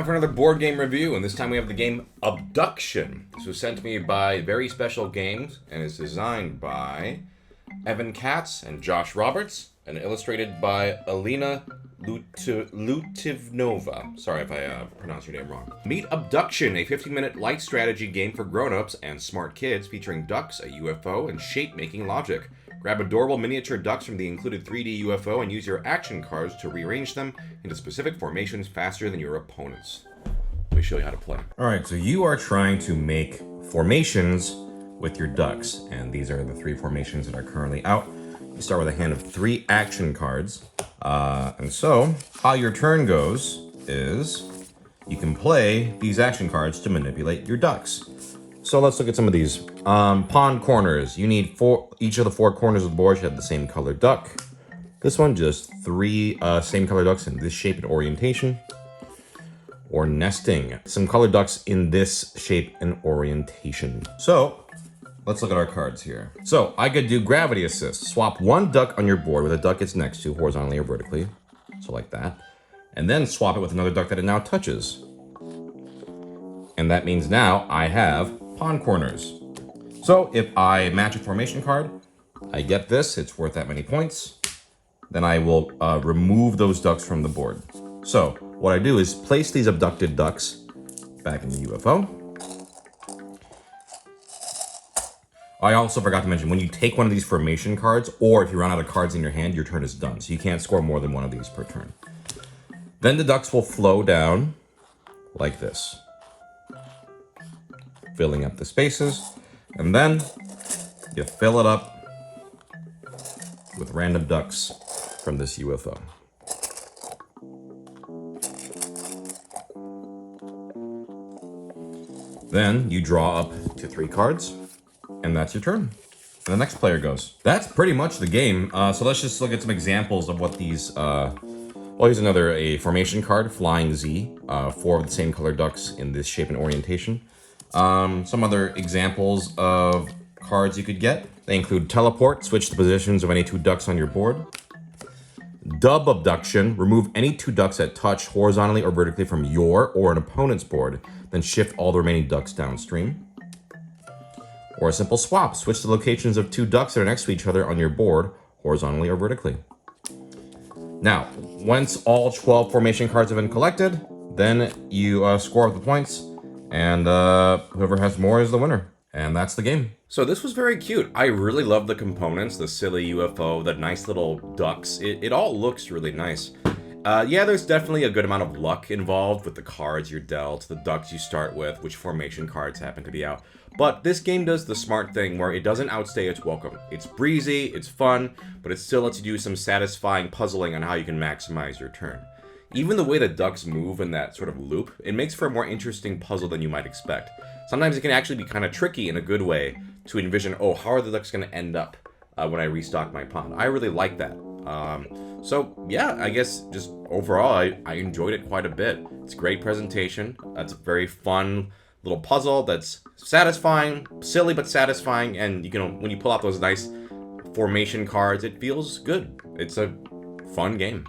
time for another board game review, and this time we have the game Abducktion. This was sent to me by Very Special Games, and is designed by Evan Katz and Josh Roberts, and illustrated by Alina Lutivnova. Sorry if I pronounced your name wrong. Meet Abducktion, a 15-minute light strategy game for grown-ups and smart kids featuring ducks, a UFO, and shape-making logic. Grab adorable miniature ducks from the included 3D UFO and use your action cards to rearrange them into specific formations faster than your opponents. Let me show you how to play. Alright, so you are trying to make formations with your ducks, and these are the 3 formations that are currently out. You start with a hand of 3 action cards, and so how your turn goes is you can play these action cards to manipulate your ducks. So let's look at some of these. Pawn corners. You need each of the 4 corners of the board should have the same color duck. This one, just 3 same color ducks in this shape and orientation. Or nesting. Some colored ducks in this shape and orientation. So, let's look at our cards here. So, I could do gravity assist. Swap 1 duck on your board with a duck it's next to, horizontally or vertically. So like that. And then swap it with another duck that it now touches. And that means now I have pawn corners. So if I match a formation card, I get this, it's worth that many points. Then I will remove those ducks from the board. So what I do is place these abducted ducks back in the UFO. I also forgot to mention, when you take one of these formation cards, or if you run out of cards in your hand, your turn is done. So you can't score more than one of these per turn. Then the ducks will flow down like this, filling up the spaces, and then you fill it up with random ducks from this UFO. Then you draw up to 3 cards, and that's your turn. And the next player goes. That's pretty much the game. So let's just look at some examples of what these... well, here's a formation card, Flying Z. 4 of the same color ducks in this shape and orientation. Some other examples of cards you could get. They include Teleport, switch the positions of any 2 ducks on your board. Dub Abduction, remove any 2 ducks that touch horizontally or vertically from your or an opponent's board, then shift all the remaining ducks downstream. Or a simple swap, switch the locations of 2 ducks that are next to each other on your board, horizontally or vertically. Now, once all 12 formation cards have been collected, then you score up the points, and whoever has more is the winner. And that's the game. So this was very cute. I really love the components, the silly UFO, the nice little ducks. It all looks really nice. Yeah, there's definitely a good amount of luck involved with the cards you're dealt, the ducks you start with, which formation cards happen to be out. But this game does the smart thing where it doesn't outstay its welcome. It's breezy, it's fun, but it still lets you do some satisfying puzzling on how you can maximize your turn. Even the way the ducks move in that sort of loop, it makes for a more interesting puzzle than you might expect. Sometimes it can actually be kind of tricky in a good way to envision, oh, how are the ducks going to end up when I restock my pawn? I really like that. So yeah, I guess just overall, I enjoyed it quite a bit. It's a great presentation. It's a very fun little puzzle that's satisfying, silly but satisfying, and you can, when you pull out those nice formation cards, it feels good. It's a fun game.